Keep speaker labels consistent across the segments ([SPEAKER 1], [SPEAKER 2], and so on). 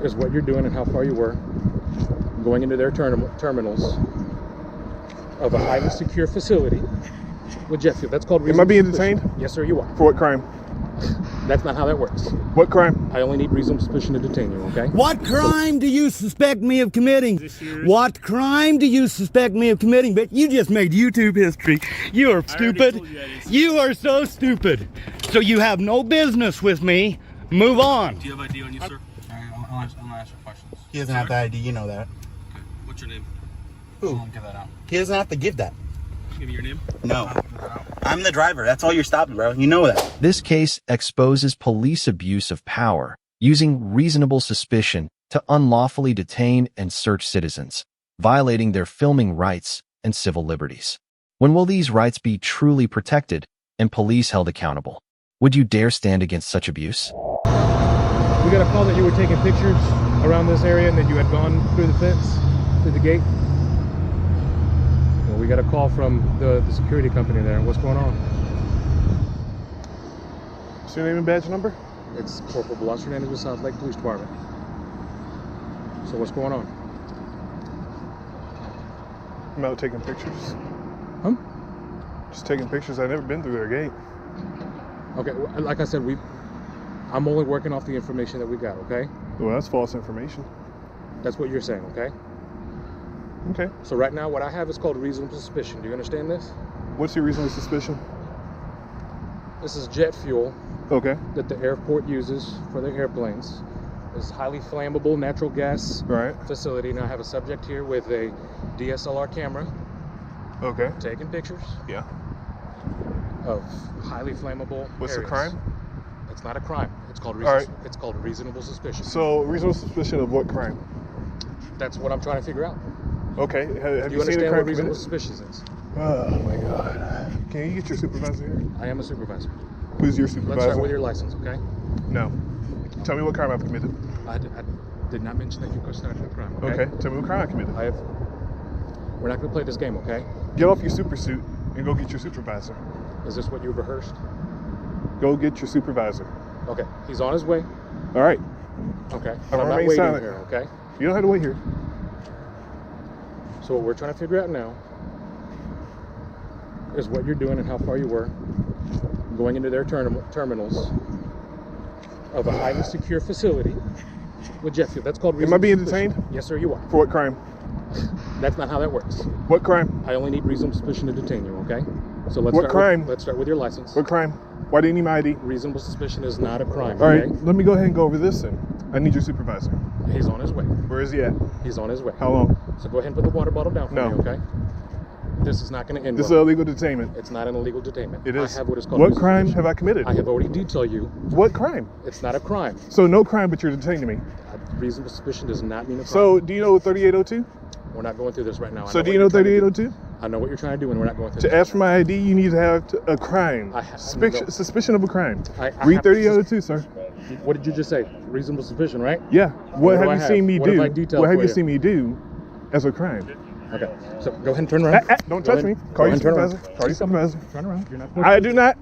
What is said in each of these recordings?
[SPEAKER 1] Is what you're doing and how far you were going into their terminals of a highly secure facility with jet fuel. That's called
[SPEAKER 2] Am I being
[SPEAKER 1] suspicion.
[SPEAKER 2] detained?
[SPEAKER 1] Yes, sir, you are.
[SPEAKER 2] For what crime?
[SPEAKER 1] That's not how that works.
[SPEAKER 2] What crime?
[SPEAKER 1] I only need reasonable suspicion to detain you, okay?
[SPEAKER 3] What crime do you suspect me of committing? What crime do you suspect me of committing? But you just made YouTube history. You are stupid. You are so stupid. So you have no business with me. Move on.
[SPEAKER 4] Do you have ID on you, sir? I'm gonna ask you questions.
[SPEAKER 3] He doesn't have the ID, you know that.
[SPEAKER 4] Okay. What's your name?
[SPEAKER 3] Who?
[SPEAKER 4] I won't give that out.
[SPEAKER 3] He doesn't have to give that.
[SPEAKER 4] Give me your name.
[SPEAKER 3] No. I'm the driver. That's all you're stopping, bro. You know that.
[SPEAKER 5] This case exposes police abuse of power, using reasonable suspicion to unlawfully detain and search citizens, violating their filming rights and civil liberties. When will these rights be truly protected and police held accountable? Would you dare stand against such abuse?
[SPEAKER 1] We got a call that you were taking pictures around this area and that you had gone through the fence, through the gate. Well, we got a call from the security company there. What's going on?
[SPEAKER 2] What's your name and badge number?
[SPEAKER 1] It's Corporal Blas Hernandez with South Lake Police Department. So what's going on?
[SPEAKER 2] I'm out taking pictures.
[SPEAKER 1] Huh?
[SPEAKER 2] Just taking pictures. I've never been through their gate.
[SPEAKER 1] Okay, well, like I said, I'm only working off the information that we got, okay?
[SPEAKER 2] Well, that's false information.
[SPEAKER 1] That's what you're saying, okay?
[SPEAKER 2] Okay.
[SPEAKER 1] So right now, what I have is called reasonable suspicion. Do you understand this?
[SPEAKER 2] What's your reasonable suspicion?
[SPEAKER 1] This is jet fuel
[SPEAKER 2] Okay.
[SPEAKER 1] that the airport uses for their airplanes. It's highly flammable natural gas
[SPEAKER 2] Right.
[SPEAKER 1] facility. Now I have a subject here with a DSLR camera
[SPEAKER 2] Okay.
[SPEAKER 1] taking pictures
[SPEAKER 2] Yeah.
[SPEAKER 1] of highly flammable
[SPEAKER 2] What's
[SPEAKER 1] areas.
[SPEAKER 2] the crime?
[SPEAKER 1] It's not a crime. It's called
[SPEAKER 2] All right.
[SPEAKER 1] it's called reasonable suspicion.
[SPEAKER 2] So, reasonable suspicion of what crime?
[SPEAKER 1] That's what I'm trying to figure out.
[SPEAKER 2] Okay. Have
[SPEAKER 1] Do
[SPEAKER 2] you
[SPEAKER 1] you
[SPEAKER 2] seen the
[SPEAKER 1] understand
[SPEAKER 2] crime
[SPEAKER 1] what reasonable
[SPEAKER 2] committed?
[SPEAKER 1] suspicion is?
[SPEAKER 2] Oh my God. Can you get your supervisor here?
[SPEAKER 1] I am a supervisor.
[SPEAKER 2] Who's your
[SPEAKER 1] Let's
[SPEAKER 2] supervisor?
[SPEAKER 1] start with your license, okay?
[SPEAKER 2] No. Tell me what crime I've committed.
[SPEAKER 1] I did not mention that you started a crime, okay?
[SPEAKER 2] Okay. Tell me what crime I committed.
[SPEAKER 1] We're not going to play this game, okay?
[SPEAKER 2] Get off your super suit and go get your supervisor.
[SPEAKER 1] Is this what you rehearsed?
[SPEAKER 2] Go get your supervisor.
[SPEAKER 1] Okay, he's on his way.
[SPEAKER 2] All right.
[SPEAKER 1] Okay,
[SPEAKER 2] I'm
[SPEAKER 1] but I'm not
[SPEAKER 2] remain
[SPEAKER 1] waiting
[SPEAKER 2] silent.
[SPEAKER 1] here, okay?
[SPEAKER 2] You don't have to wait here.
[SPEAKER 1] So what we're trying to figure out now is what you're doing and how far you were going into their terminals of a highly secure facility with jet fuel. That's called
[SPEAKER 2] Am I
[SPEAKER 1] reasonable
[SPEAKER 2] being
[SPEAKER 1] suspicion.
[SPEAKER 2] detained?
[SPEAKER 1] Yes, sir, you are.
[SPEAKER 2] For what crime?
[SPEAKER 1] That's not how that works.
[SPEAKER 2] What crime?
[SPEAKER 1] I only need reasonable suspicion to detain you, okay? So let's
[SPEAKER 2] What
[SPEAKER 1] start
[SPEAKER 2] crime?
[SPEAKER 1] let's start with your license.
[SPEAKER 2] What crime? Why do you need my ID?
[SPEAKER 1] Reasonable suspicion is not a crime,
[SPEAKER 2] All right,
[SPEAKER 1] okay?
[SPEAKER 2] let me go ahead and go over this then. I need your supervisor.
[SPEAKER 1] He's on his way.
[SPEAKER 2] Where is he at?
[SPEAKER 1] He's on his way.
[SPEAKER 2] How long?
[SPEAKER 1] So go ahead and put the water bottle down for
[SPEAKER 2] No.
[SPEAKER 1] me, okay? This is not going to end
[SPEAKER 2] This is
[SPEAKER 1] well.
[SPEAKER 2] illegal detainment.
[SPEAKER 1] It's not an illegal detainment.
[SPEAKER 2] It is.
[SPEAKER 1] I have what is called
[SPEAKER 2] What
[SPEAKER 1] reasonable
[SPEAKER 2] crime
[SPEAKER 1] suspicion.
[SPEAKER 2] have I committed?
[SPEAKER 1] I have already detailed you.
[SPEAKER 2] What crime?
[SPEAKER 1] It's not a crime.
[SPEAKER 2] So no crime, but you're detaining me.
[SPEAKER 1] Reasonable suspicion does not mean a crime.
[SPEAKER 2] So do you know 3802?
[SPEAKER 1] We're not going through this right now.
[SPEAKER 2] So do you know 3802?
[SPEAKER 1] I know what you're trying to do, and we're not going through
[SPEAKER 2] To
[SPEAKER 1] this.
[SPEAKER 2] ask for my ID, you need to have a crime.
[SPEAKER 1] No.
[SPEAKER 2] Suspicion of a crime.
[SPEAKER 1] I
[SPEAKER 2] Read
[SPEAKER 1] have to
[SPEAKER 2] 3802, sir.
[SPEAKER 1] What did you just say? Reasonable suspicion, right?
[SPEAKER 2] Yeah. What
[SPEAKER 1] do
[SPEAKER 2] have
[SPEAKER 1] I
[SPEAKER 2] you
[SPEAKER 1] have?
[SPEAKER 2] seen me
[SPEAKER 1] What have I
[SPEAKER 2] do?
[SPEAKER 1] detailed
[SPEAKER 2] What have
[SPEAKER 1] for
[SPEAKER 2] you
[SPEAKER 1] you?
[SPEAKER 2] seen me do as a crime?
[SPEAKER 1] Okay. So go ahead and turn around.
[SPEAKER 2] Don't
[SPEAKER 1] Go
[SPEAKER 2] touch
[SPEAKER 1] ahead-
[SPEAKER 2] me.
[SPEAKER 1] go
[SPEAKER 2] Call your
[SPEAKER 1] ahead and turn around.
[SPEAKER 2] supervisor. Call your supervisor.
[SPEAKER 1] Turn around. You're not.
[SPEAKER 2] I do not.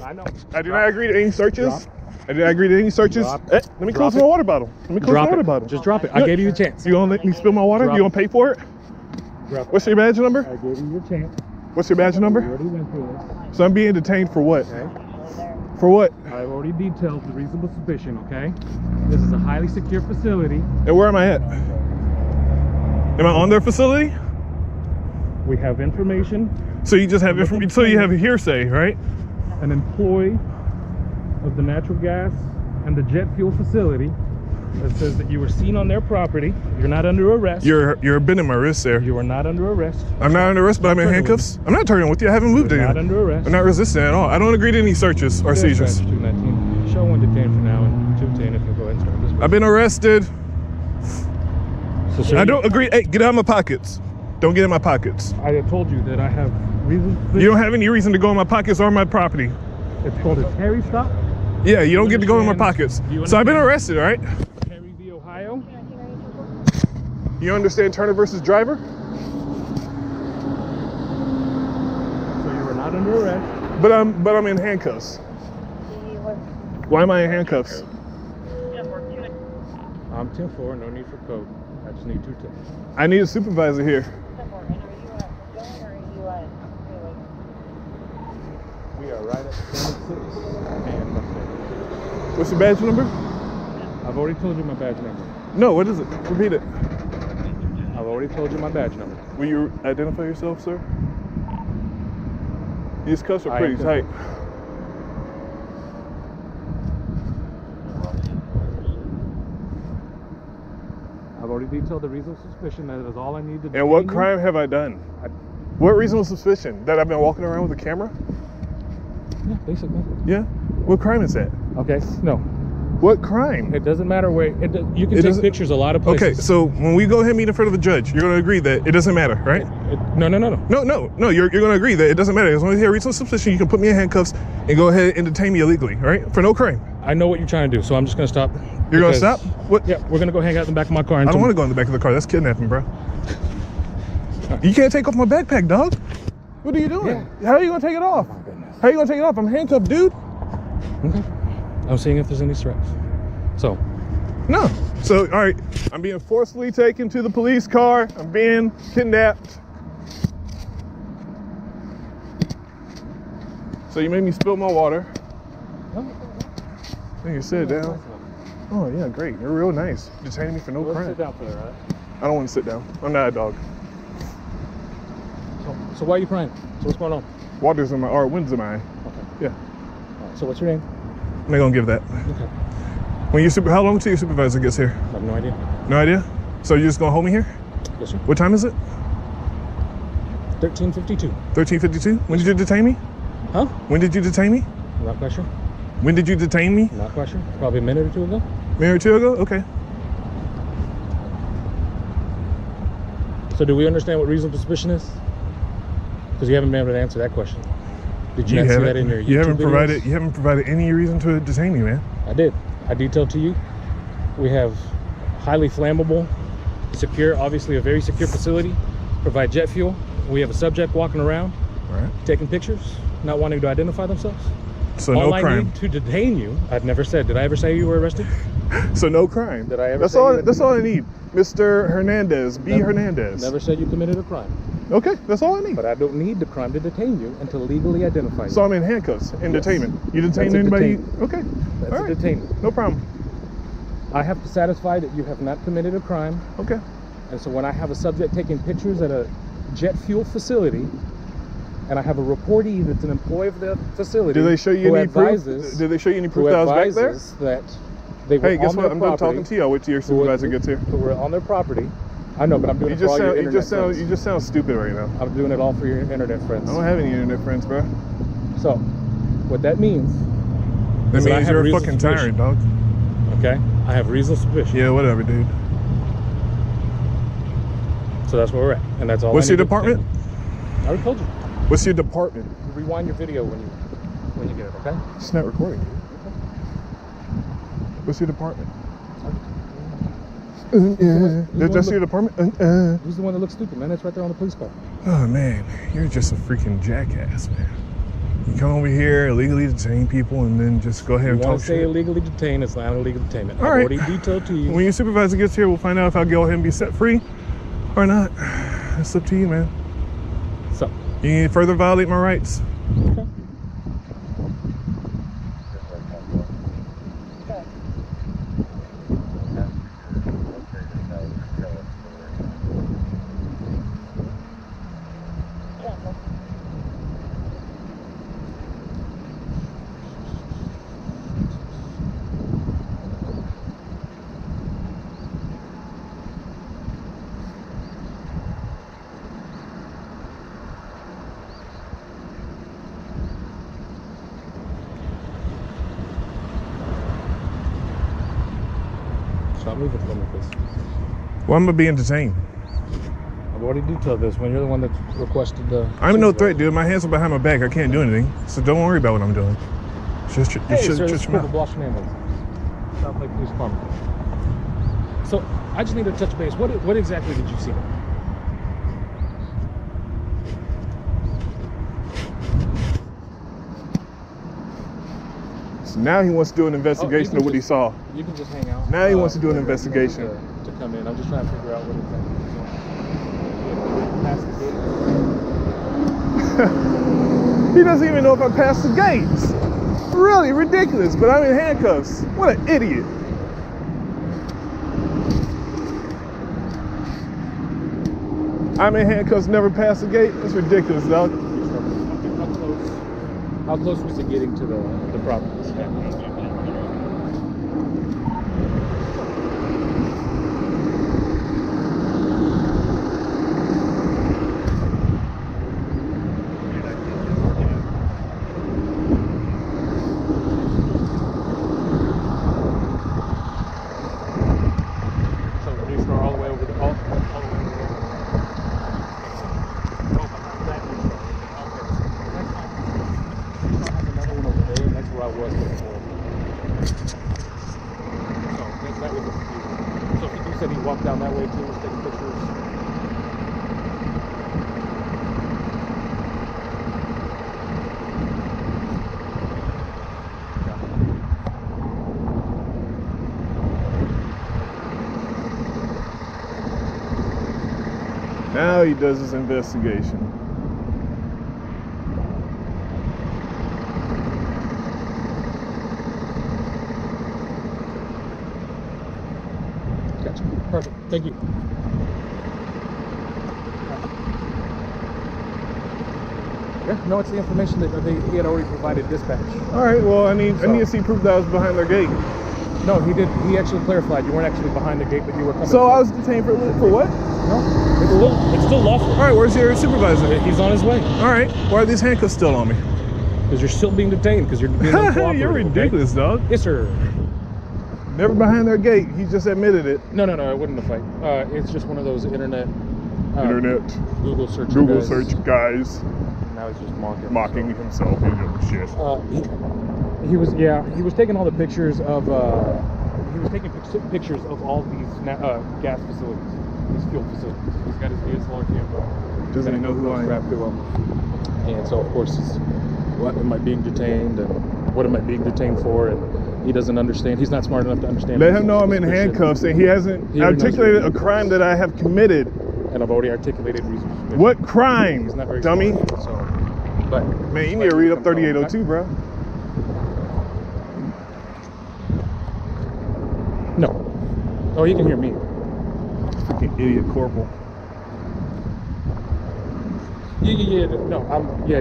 [SPEAKER 1] I know.
[SPEAKER 2] I do not agree to any searches. I do not agree to any searches.
[SPEAKER 1] Drop.
[SPEAKER 2] Let me close
[SPEAKER 1] Drop
[SPEAKER 2] my
[SPEAKER 1] it.
[SPEAKER 2] water bottle. Let me close
[SPEAKER 1] Drop
[SPEAKER 2] my water
[SPEAKER 1] it.
[SPEAKER 2] bottle.
[SPEAKER 1] Just drop it. I gave you a chance.
[SPEAKER 2] You gonna let me spill my water?
[SPEAKER 1] Drop
[SPEAKER 2] You gonna pay for it?
[SPEAKER 1] Drop it.
[SPEAKER 2] What's your badge number?
[SPEAKER 1] I gave you your chance.
[SPEAKER 2] What's your badge
[SPEAKER 1] We
[SPEAKER 2] number?
[SPEAKER 1] already went through this.
[SPEAKER 2] So I'm being detained for what?
[SPEAKER 1] Okay.
[SPEAKER 2] For what?
[SPEAKER 1] I've already detailed the reasonable suspicion, okay? This is a highly secure facility.
[SPEAKER 2] And where am I at? Am I on their facility?
[SPEAKER 1] We have information.
[SPEAKER 2] So you just have information. So you have a hearsay, right?
[SPEAKER 1] An employee of the natural gas and the jet fuel facility that says that you were seen on their property. You're not under arrest.
[SPEAKER 2] You're bending my wrist there.
[SPEAKER 1] You are not under arrest.
[SPEAKER 2] I'm not under arrest, but I'm in handcuffs. I'm not turning with you. I haven't moved
[SPEAKER 1] You're
[SPEAKER 2] in.
[SPEAKER 1] not under arrest.
[SPEAKER 2] I'm not resisting at all. I don't agree to any searches or seizures.
[SPEAKER 1] Dispatch 219. Show 1 detained for now and 210 if you go ahead and start this.
[SPEAKER 2] I've been arrested.
[SPEAKER 1] So, sir,
[SPEAKER 2] I don't agree. Hey, get out of my pockets. Don't get in my pockets.
[SPEAKER 1] I have told you that I have reason.
[SPEAKER 2] You don't have any reason to go in my pockets or my property.
[SPEAKER 1] It's called a Terry stop.
[SPEAKER 2] Yeah, you don't get to go in my
[SPEAKER 1] understand?
[SPEAKER 2] pockets.
[SPEAKER 1] Do you
[SPEAKER 2] So I've been
[SPEAKER 1] understand?
[SPEAKER 2] arrested, right?
[SPEAKER 1] Terry v. Ohio.
[SPEAKER 2] You understand Turner versus Driver?
[SPEAKER 1] So you are not under arrest.
[SPEAKER 2] But I'm in handcuffs. Why am I in handcuffs?
[SPEAKER 1] I'm 10-4, no need for code. I just need 2 tips.
[SPEAKER 2] I need a supervisor here.
[SPEAKER 1] We are right at 26 and Mustang.
[SPEAKER 2] What's your badge number?
[SPEAKER 1] I've already told you my badge number.
[SPEAKER 2] No, what is it? Repeat it.
[SPEAKER 1] I've already told you my badge number.
[SPEAKER 2] Will you identify yourself, sir? These cuffs are
[SPEAKER 1] I
[SPEAKER 2] pretty tight.
[SPEAKER 1] I've already detailed the reasonable suspicion. That is all I need to do.
[SPEAKER 2] And what crime have I done? What reasonable suspicion? That I've been walking around with a camera?
[SPEAKER 1] Yeah, basically.
[SPEAKER 2] Yeah? What crime is that?
[SPEAKER 1] Okay, no.
[SPEAKER 2] What crime?
[SPEAKER 1] It doesn't matter where. You can take pictures a lot of places.
[SPEAKER 2] Okay, so when we go ahead and meet in front of a judge, you're going to agree that it doesn't matter, right?
[SPEAKER 1] No.
[SPEAKER 2] No, you're going to agree that it doesn't matter. As long as you have reasonable suspicion, you can put me in handcuffs and go ahead and detain me illegally, right? For no crime.
[SPEAKER 1] I know what you're trying to do, so I'm just going to stop.
[SPEAKER 2] You're going to stop? What?
[SPEAKER 1] Yeah, we're going to go hang out in the back of my car.
[SPEAKER 2] I don't want to go in the back of the car. That's kidnapping, bro. You can't take off my backpack, dog. What are you doing?
[SPEAKER 1] Yeah.
[SPEAKER 2] How are you going to take it off?
[SPEAKER 1] Oh, my goodness.
[SPEAKER 2] How are you going to take it off? I'm handcuffed, dude.
[SPEAKER 1] Okay. I'm seeing if there's any threats. So.
[SPEAKER 2] No. So, all right. I'm being forcefully taken to the police car. I'm being kidnapped. So you made me spill my water. Then you sit down. Oh, yeah, great. You're real nice. Detaining me for no crime.
[SPEAKER 1] Sit down for that, right?
[SPEAKER 2] I don't want to sit down. I'm not a dog.
[SPEAKER 1] So why are you crying? So what's going on?
[SPEAKER 2] Water's in my, or wind's in my eye.
[SPEAKER 1] Okay.
[SPEAKER 2] Yeah.
[SPEAKER 1] All right, so what's your name?
[SPEAKER 2] I'm not gonna give that.
[SPEAKER 1] Okay.
[SPEAKER 2] When you how long till your supervisor gets here?
[SPEAKER 1] I have no idea.
[SPEAKER 2] No idea? So you're just gonna hold me here?
[SPEAKER 1] Yes, sir.
[SPEAKER 2] What time is it?
[SPEAKER 1] 13:52.
[SPEAKER 2] 13:52? When did you detain me?
[SPEAKER 1] Huh?
[SPEAKER 2] When did you detain me?
[SPEAKER 1] Not quite sure.
[SPEAKER 2] When did you detain me?
[SPEAKER 1] Not quite sure. Probably a minute or two ago.
[SPEAKER 2] A minute or two ago? Okay.
[SPEAKER 1] So do we understand what reasonable suspicion is? Because you haven't been able to answer that question. Did you not see that in your YouTube
[SPEAKER 2] you haven't
[SPEAKER 1] videos?
[SPEAKER 2] You haven't provided any reason to detain me, man.
[SPEAKER 1] I did. I detailed to you. We have highly flammable, secure, obviously a very secure facility. Provide jet fuel. We have a subject walking around,
[SPEAKER 2] Right.
[SPEAKER 1] taking pictures, not wanting to identify themselves.
[SPEAKER 2] So
[SPEAKER 1] all
[SPEAKER 2] no
[SPEAKER 1] I
[SPEAKER 2] crime.
[SPEAKER 1] need to detain you. I've never said. Did I ever say you were arrested?
[SPEAKER 2] So no crime.
[SPEAKER 1] Did I ever
[SPEAKER 2] That's
[SPEAKER 1] say
[SPEAKER 2] all.
[SPEAKER 1] you-
[SPEAKER 2] That's all I need, Mr. Hernandez. B.
[SPEAKER 1] Never-
[SPEAKER 2] Hernandez.
[SPEAKER 1] Never said you committed a crime.
[SPEAKER 2] Okay, that's all I need.
[SPEAKER 1] But I don't need the crime to detain you until legally identify you.
[SPEAKER 2] So I'm in handcuffs in
[SPEAKER 1] Yes.
[SPEAKER 2] detainment. You detained
[SPEAKER 1] That's a
[SPEAKER 2] anybody?
[SPEAKER 1] detainment.
[SPEAKER 2] Okay.
[SPEAKER 1] That's
[SPEAKER 2] all
[SPEAKER 1] a
[SPEAKER 2] right.
[SPEAKER 1] detainment.
[SPEAKER 2] No problem.
[SPEAKER 1] I have to satisfy that you have not committed a crime.
[SPEAKER 2] Okay.
[SPEAKER 1] And so when I have a subject taking pictures at a jet fuel facility, and I have a reportee that's an employee of the facility,
[SPEAKER 2] Did they show you
[SPEAKER 1] who
[SPEAKER 2] any proof?
[SPEAKER 1] advises,
[SPEAKER 2] Did they show you any
[SPEAKER 1] who
[SPEAKER 2] proof that I was back there?
[SPEAKER 1] advises that they were
[SPEAKER 2] Hey, guess
[SPEAKER 1] on
[SPEAKER 2] what?
[SPEAKER 1] their
[SPEAKER 2] I'm done
[SPEAKER 1] property,
[SPEAKER 2] talking to you. I'll wait till your
[SPEAKER 1] who were-
[SPEAKER 2] supervisor gets here.
[SPEAKER 1] who were on their property. I know, but I'm doing
[SPEAKER 2] You
[SPEAKER 1] it for all
[SPEAKER 2] just
[SPEAKER 1] your
[SPEAKER 2] sound. You
[SPEAKER 1] internet
[SPEAKER 2] just sound.
[SPEAKER 1] friends.
[SPEAKER 2] You just sound stupid right now.
[SPEAKER 1] I'm doing it all for your internet friends.
[SPEAKER 2] I don't have any internet friends, bro.
[SPEAKER 1] So, what that means,
[SPEAKER 2] That
[SPEAKER 1] is that I
[SPEAKER 2] means
[SPEAKER 1] have
[SPEAKER 2] you're a
[SPEAKER 1] reason
[SPEAKER 2] fucking
[SPEAKER 1] suspicion.
[SPEAKER 2] tyrant, dog.
[SPEAKER 1] okay, I have reasonable suspicion.
[SPEAKER 2] Yeah, whatever, dude.
[SPEAKER 1] So that's where we're at, and that's all.
[SPEAKER 2] What's
[SPEAKER 1] I
[SPEAKER 2] your
[SPEAKER 1] need to
[SPEAKER 2] department?
[SPEAKER 1] I already told you.
[SPEAKER 2] What's your department?
[SPEAKER 1] Rewind your video when you get it. Okay.
[SPEAKER 2] It's not recording. What's your department? That's your department?
[SPEAKER 1] Who's the one that looks stupid, man? That's right there on the police car.
[SPEAKER 2] Oh, man. You're just a freaking jackass, man. You come over here, illegally detain people, and then just go ahead
[SPEAKER 1] You
[SPEAKER 2] and
[SPEAKER 1] want
[SPEAKER 2] talk
[SPEAKER 1] to say
[SPEAKER 2] shit.
[SPEAKER 1] illegally detained? It's not illegal detainment.
[SPEAKER 2] All
[SPEAKER 1] I've
[SPEAKER 2] right.
[SPEAKER 1] already detailed to you.
[SPEAKER 2] When your supervisor gets here, we'll find out if I'll go ahead and be set free or not. It's up to you, man.
[SPEAKER 1] So,
[SPEAKER 2] You need to further violate my rights.
[SPEAKER 1] okay. Stop moving from me, please.
[SPEAKER 2] Well, I'm being detained.
[SPEAKER 1] I've already detailed this when you're the one that requested the.
[SPEAKER 2] I'm no threat, dude. My hands are behind my back. I can't do anything. So don't worry about what I'm doing. Just
[SPEAKER 1] Hey, sir, this is
[SPEAKER 2] shut your
[SPEAKER 1] Corporal
[SPEAKER 2] mouth.
[SPEAKER 1] Blanche South Lake Police Department. So, I just need to touch base. What exactly did you see?
[SPEAKER 2] Now he wants to do an investigation of what he saw.
[SPEAKER 1] You can just hang out.
[SPEAKER 2] Now he wants to do an
[SPEAKER 1] whenever you want
[SPEAKER 2] investigation.
[SPEAKER 1] to come in. I'm just trying to figure out what exactly is going on.
[SPEAKER 2] He doesn't even know if I passed the gates. Really ridiculous, but I'm in handcuffs. What an idiot. I'm in handcuffs, never passed the gate. That's ridiculous, dog.
[SPEAKER 1] How close was it getting to the property? So new store all the way over the all the way over there. Oh, behind that new store. Okay. That's fine. I have another one over there. That's where I was looking for. So that was the confusion. So he said he walked down that way too, was taking pictures.
[SPEAKER 2] Now he does his investigation.
[SPEAKER 1] Gotcha. Perfect. Thank you. Yeah, no, it's the information that he had already provided dispatch.
[SPEAKER 2] All right, well, I need to see proof that I was behind their gate.
[SPEAKER 1] No, he did. He actually clarified you weren't actually behind the gate, but you were coming.
[SPEAKER 2] So I was detained for what?
[SPEAKER 1] No, it's still lawful.
[SPEAKER 2] All right, where's your supervisor?
[SPEAKER 1] He's on his way.
[SPEAKER 2] All right, why are these handcuffs still on me?
[SPEAKER 1] Because you're still being detained. Because you're being uncooperative.
[SPEAKER 2] You're ridiculous,
[SPEAKER 1] okay?
[SPEAKER 2] dog.
[SPEAKER 1] Yes, sir.
[SPEAKER 2] Never behind their gate. He just admitted it.
[SPEAKER 1] No, it wasn't a fight. It's just one of those internet Google search.
[SPEAKER 2] Guys.
[SPEAKER 1] Now he's just
[SPEAKER 2] Mocking himself. Shit.
[SPEAKER 1] He was taking all the pictures of he was taking pictures of all these gas facilities, these fuel facilities. He's got his DSLR camera.
[SPEAKER 2] Doesn't he know who I am?
[SPEAKER 1] Strapped to him. And so of course it's what am I being detained and what am I being detained for, and he doesn't understand. He's not smart enough to understand.
[SPEAKER 2] Let him know I'm in handcuffs, and he hasn't articulated a crime that I have committed.
[SPEAKER 1] And I've already articulated reasons.
[SPEAKER 2] What crime,
[SPEAKER 1] He's not very
[SPEAKER 2] dummy?
[SPEAKER 1] smart, so, but
[SPEAKER 2] Man, you need to read up 3802, bro.
[SPEAKER 1] No. Oh, he can hear me.
[SPEAKER 2] Fucking idiot corporal.
[SPEAKER 1] Yeah. No, yeah.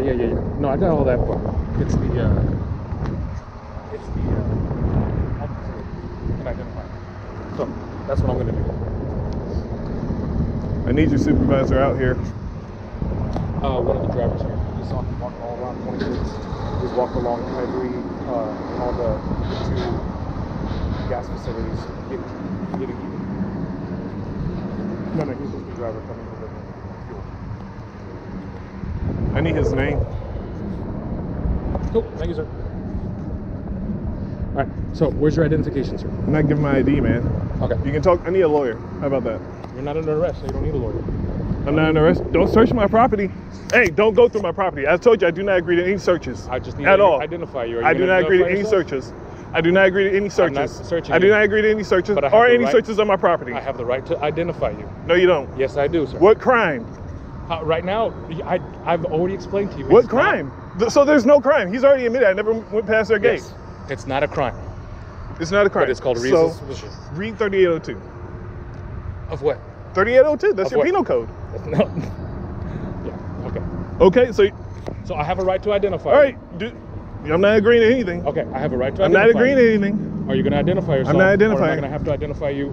[SPEAKER 1] No, I got all that part. It's the can identify. So that's what I'm gonna do.
[SPEAKER 2] I need your supervisor out here.
[SPEAKER 1] One of the drivers here. You saw him walking all around 26. He's walked along every all the two gas facilities. Getting No, he's just the driver coming with the fuel.
[SPEAKER 2] I need his name.
[SPEAKER 1] Cool, thank you, sir. All right, so where's your identification, sir?
[SPEAKER 2] I'm not giving my ID, man.
[SPEAKER 1] Okay.
[SPEAKER 2] You can talk. I need a lawyer. How about that?
[SPEAKER 1] You're not under arrest, so you don't need a lawyer.
[SPEAKER 2] I'm not under arrest. Don't search my property. Hey, don't go through my property. I told you I do not agree to any searches.
[SPEAKER 1] I just need
[SPEAKER 2] at
[SPEAKER 1] to
[SPEAKER 2] all.
[SPEAKER 1] identify you.
[SPEAKER 2] I do not agree to any searches. I do not agree to any searches.
[SPEAKER 1] I'm not searching
[SPEAKER 2] I do
[SPEAKER 1] you.
[SPEAKER 2] not agree to any searches
[SPEAKER 1] But I have
[SPEAKER 2] or
[SPEAKER 1] the
[SPEAKER 2] any
[SPEAKER 1] right-
[SPEAKER 2] searches on my property.
[SPEAKER 1] I have the right to identify you.
[SPEAKER 2] No, you don't.
[SPEAKER 1] Yes, I do, sir.
[SPEAKER 2] What crime?
[SPEAKER 1] Right now, I've already explained to you.
[SPEAKER 2] What
[SPEAKER 1] it's
[SPEAKER 2] crime? So there's no crime. He's already admitted I never went past their gate.
[SPEAKER 1] Yes, it's not a crime.
[SPEAKER 2] It's not a crime.
[SPEAKER 1] But it's called
[SPEAKER 2] So
[SPEAKER 1] reasonable.
[SPEAKER 2] read 3802.
[SPEAKER 1] Of what?
[SPEAKER 2] 3802. That's
[SPEAKER 1] Of
[SPEAKER 2] your
[SPEAKER 1] what?
[SPEAKER 2] penal code.
[SPEAKER 1] No. Yeah. Okay.
[SPEAKER 2] Okay, so
[SPEAKER 1] So I have a right to identify.
[SPEAKER 2] all right, dude. I'm not agreeing to anything.
[SPEAKER 1] Okay, I have a right to
[SPEAKER 2] I'm
[SPEAKER 1] identify.
[SPEAKER 2] not agreeing
[SPEAKER 1] you.
[SPEAKER 2] to anything.
[SPEAKER 1] Are you going to identify yourself?
[SPEAKER 2] I'm not
[SPEAKER 1] Or am I
[SPEAKER 2] identifying.
[SPEAKER 1] going to have to identify you?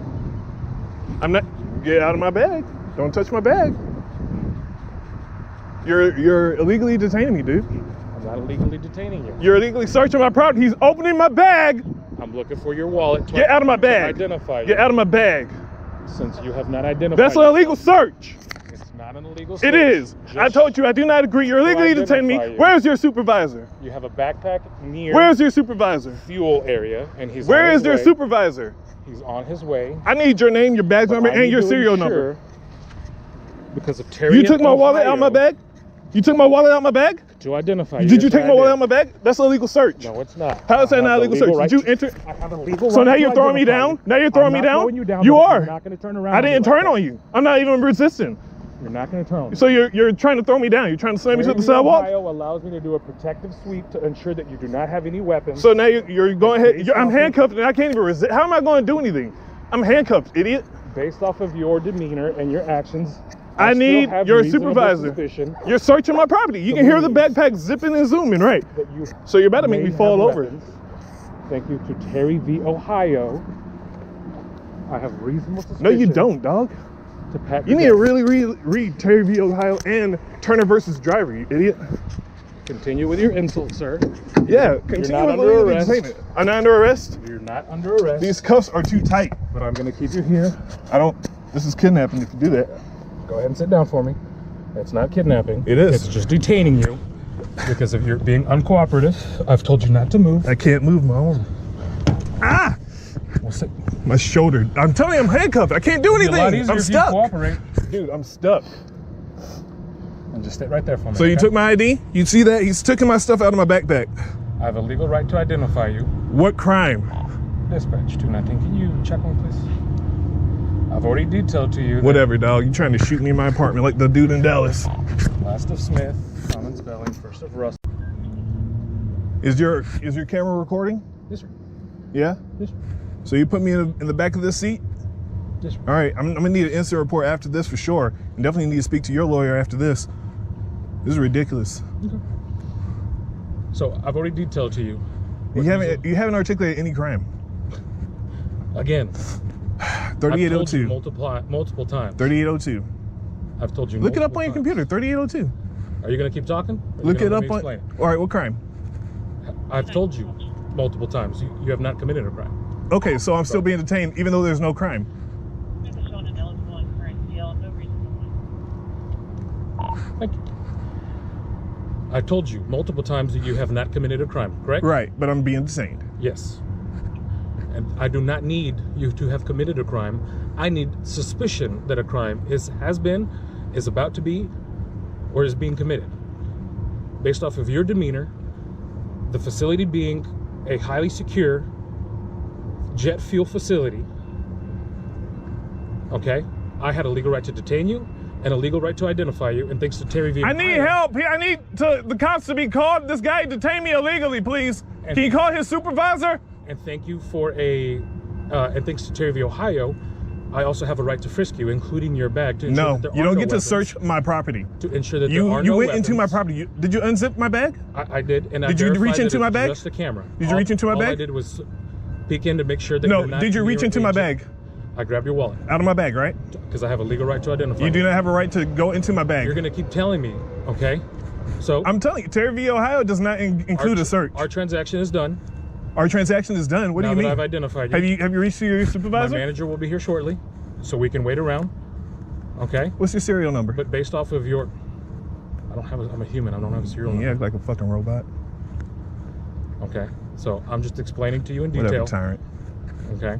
[SPEAKER 2] I'm not. Get out of my bag. Don't touch my bag. You're illegally detaining me, dude.
[SPEAKER 1] I'm not illegally detaining you.
[SPEAKER 2] You're illegally searching my property. He's opening my bag.
[SPEAKER 1] I'm looking for your wallet.
[SPEAKER 2] Get out of my
[SPEAKER 1] to
[SPEAKER 2] bag.
[SPEAKER 1] Identify you.
[SPEAKER 2] Get out of my bag.
[SPEAKER 1] Since you have not identified.
[SPEAKER 2] That's an illegal search.
[SPEAKER 1] It's not an illegal search.
[SPEAKER 2] It is. I told you I do not agree. You're illegally detaining me.
[SPEAKER 1] identify you.
[SPEAKER 2] Where's your supervisor?
[SPEAKER 1] You have a backpack near
[SPEAKER 2] Where's your supervisor?
[SPEAKER 1] fuel area, and he's
[SPEAKER 2] Where
[SPEAKER 1] on his
[SPEAKER 2] is their
[SPEAKER 1] way.
[SPEAKER 2] supervisor?
[SPEAKER 1] He's on his way.
[SPEAKER 2] I need your name, your badge number,
[SPEAKER 1] I
[SPEAKER 2] and
[SPEAKER 1] need
[SPEAKER 2] your
[SPEAKER 1] to
[SPEAKER 2] serial
[SPEAKER 1] ensure,
[SPEAKER 2] number.
[SPEAKER 1] Because of Terry.
[SPEAKER 2] You took my wallet out of my bag? You took my wallet out of my bag?
[SPEAKER 1] to identify you.
[SPEAKER 2] Did you take my wallet out of my bag? That's an illegal search.
[SPEAKER 1] No, it's not.
[SPEAKER 2] How is that not illegal search?
[SPEAKER 1] Right
[SPEAKER 2] Did you enter?
[SPEAKER 1] I have a legal
[SPEAKER 2] So
[SPEAKER 1] right
[SPEAKER 2] now
[SPEAKER 1] to
[SPEAKER 2] you're throwing me
[SPEAKER 1] identify
[SPEAKER 2] down?
[SPEAKER 1] you.
[SPEAKER 2] Now you're throwing me
[SPEAKER 1] I'm not
[SPEAKER 2] down?
[SPEAKER 1] throwing you down.
[SPEAKER 2] You
[SPEAKER 1] but
[SPEAKER 2] are.
[SPEAKER 1] You're not going to turn around.
[SPEAKER 2] I didn't turn on you. I'm not even resisting.
[SPEAKER 1] You're not going to turn on me.
[SPEAKER 2] So you're trying to throw me down. You're trying to slam me to the sidewalk.
[SPEAKER 1] Ohio allows me to do a protective sweep to ensure that you do not have any weapons.
[SPEAKER 2] So now you're going ahead. I'm handcuffed and I can't even resist. How am I going to do anything? I'm handcuffed, idiot.
[SPEAKER 1] Based off of your demeanor and your actions,
[SPEAKER 2] I need your supervisor.
[SPEAKER 1] Suspicion
[SPEAKER 2] You're searching my property. You can hear the backpack zipping and zooming, right?
[SPEAKER 1] that you
[SPEAKER 2] So you're about to make
[SPEAKER 1] may
[SPEAKER 2] me fall
[SPEAKER 1] have
[SPEAKER 2] over.
[SPEAKER 1] weapons. Thank you to Terry v. Ohio. I have reasonable suspicion.
[SPEAKER 2] No, you don't, dog.
[SPEAKER 1] To pack
[SPEAKER 2] You need to really read Terry v. Ohio and Turner versus Driver, you idiot.
[SPEAKER 1] continue with your insult, sir.
[SPEAKER 2] Yeah, continue
[SPEAKER 1] not
[SPEAKER 2] with
[SPEAKER 1] under
[SPEAKER 2] illegal
[SPEAKER 1] arrest.
[SPEAKER 2] detainment. I'm not under arrest.
[SPEAKER 1] You're not under arrest.
[SPEAKER 2] These cuffs are too tight.
[SPEAKER 1] But I'm going to keep you here.
[SPEAKER 2] This is kidnapping if you do that.
[SPEAKER 1] Go ahead and sit down for me. It's not kidnapping.
[SPEAKER 2] It is.
[SPEAKER 1] It's just detaining you because of your being uncooperative. I've told you not to move.
[SPEAKER 2] I can't move my arm. Ah!
[SPEAKER 1] We'll sit.
[SPEAKER 2] My shoulder. I'm telling you, I'm handcuffed. I can't do
[SPEAKER 1] It'll be a lot
[SPEAKER 2] anything.
[SPEAKER 1] easier
[SPEAKER 2] I'm
[SPEAKER 1] if you
[SPEAKER 2] stuck.
[SPEAKER 1] cooperate.
[SPEAKER 2] Dude, I'm stuck.
[SPEAKER 1] And just sit right there for me.
[SPEAKER 2] So you
[SPEAKER 1] okay?
[SPEAKER 2] took my ID? You see that? He's taking my stuff out of my backpack.
[SPEAKER 1] I have a legal right to identify you.
[SPEAKER 2] What crime?
[SPEAKER 1] Dispatch 219. Can you check on please? I've already detailed to you.
[SPEAKER 2] Whatever, dog. You trying to shoot me in my apartment like the dude in Dallas.
[SPEAKER 1] Last of Smith, common spelling, first of Russell.
[SPEAKER 2] Is your camera recording?
[SPEAKER 1] Yes, sir.
[SPEAKER 2] Yeah?
[SPEAKER 1] Yes, sir.
[SPEAKER 2] So you put me in the back of this seat?
[SPEAKER 1] Yes, sir.
[SPEAKER 2] All right, I'm gonna need an incident report after this for sure. And definitely need to speak to your lawyer after this. This is ridiculous.
[SPEAKER 1] Okay. So I've already detailed to you.
[SPEAKER 2] You haven't articulated any crime.
[SPEAKER 1] Again.
[SPEAKER 2] 3802.
[SPEAKER 1] Multiple times.
[SPEAKER 2] 3802.
[SPEAKER 1] I've told you.
[SPEAKER 2] Look it up on
[SPEAKER 1] multiple
[SPEAKER 2] your
[SPEAKER 1] times.
[SPEAKER 2] computer. 3802.
[SPEAKER 1] Are you going to keep talking? Or are you
[SPEAKER 2] Look
[SPEAKER 1] gonna
[SPEAKER 2] it
[SPEAKER 1] let
[SPEAKER 2] up
[SPEAKER 1] me
[SPEAKER 2] on.
[SPEAKER 1] explain?
[SPEAKER 2] All right, what crime?
[SPEAKER 1] I've told you multiple times. You have not committed a crime.
[SPEAKER 2] Okay, so I'm still being detained even though there's no crime.
[SPEAKER 1] Thank you. I've told you multiple times that you have not committed a crime, correct?
[SPEAKER 2] Right, but I'm being detained.
[SPEAKER 1] Yes. And I do not need you to have committed a crime. I need suspicion that a crime has been, is about to be, or is being committed. Based off of your demeanor, the facility being a highly secure jet fuel facility, okay? I had a legal right to detain you and a legal right to identify you, and thanks to Terry V.
[SPEAKER 2] I need help. I need the cops to be called. This guy detained me illegally, please. Can you call his supervisor?
[SPEAKER 1] And thank you for and thanks to Terry v. Ohio, I also have a right to frisk you, including your bag. To ensure
[SPEAKER 2] No,
[SPEAKER 1] that there
[SPEAKER 2] you
[SPEAKER 1] are
[SPEAKER 2] don't
[SPEAKER 1] no
[SPEAKER 2] get to
[SPEAKER 1] weapons,
[SPEAKER 2] search my property.
[SPEAKER 1] to ensure that there
[SPEAKER 2] You
[SPEAKER 1] are no
[SPEAKER 2] went
[SPEAKER 1] weapons.
[SPEAKER 2] into my property. Did you unzip my bag?
[SPEAKER 1] I did, and I
[SPEAKER 2] Did you
[SPEAKER 1] verified
[SPEAKER 2] reach
[SPEAKER 1] that
[SPEAKER 2] into
[SPEAKER 1] it's
[SPEAKER 2] my bag?
[SPEAKER 1] Just a camera.
[SPEAKER 2] Did you reach into my
[SPEAKER 1] all I
[SPEAKER 2] bag?
[SPEAKER 1] did was peek in to make sure that
[SPEAKER 2] No,
[SPEAKER 1] you're not
[SPEAKER 2] did you reach
[SPEAKER 1] near
[SPEAKER 2] into my
[SPEAKER 1] agent.
[SPEAKER 2] bag?
[SPEAKER 1] I grabbed your wallet
[SPEAKER 2] Out of my bag, right?
[SPEAKER 1] because I have a legal right to identify.
[SPEAKER 2] You do not have a right to go into my bag.
[SPEAKER 1] You're gonna keep telling me, okay? So
[SPEAKER 2] I'm telling you, Terry v. Ohio does not include a search.
[SPEAKER 1] Our transaction is done.
[SPEAKER 2] Our transaction is done. What do
[SPEAKER 1] Now
[SPEAKER 2] you
[SPEAKER 1] that
[SPEAKER 2] mean?
[SPEAKER 1] I've identified you.
[SPEAKER 2] Have you reached to your
[SPEAKER 1] My
[SPEAKER 2] supervisor?
[SPEAKER 1] manager will be here shortly, so we can wait around. Okay.
[SPEAKER 2] What's your serial number?
[SPEAKER 1] But based off of your, I'm a human. I don't have a serial
[SPEAKER 2] You
[SPEAKER 1] number.
[SPEAKER 2] act like a fucking robot.
[SPEAKER 1] Okay. So I'm just explaining to you in
[SPEAKER 2] Whatever,
[SPEAKER 1] detail.
[SPEAKER 2] tyrant.
[SPEAKER 1] Okay.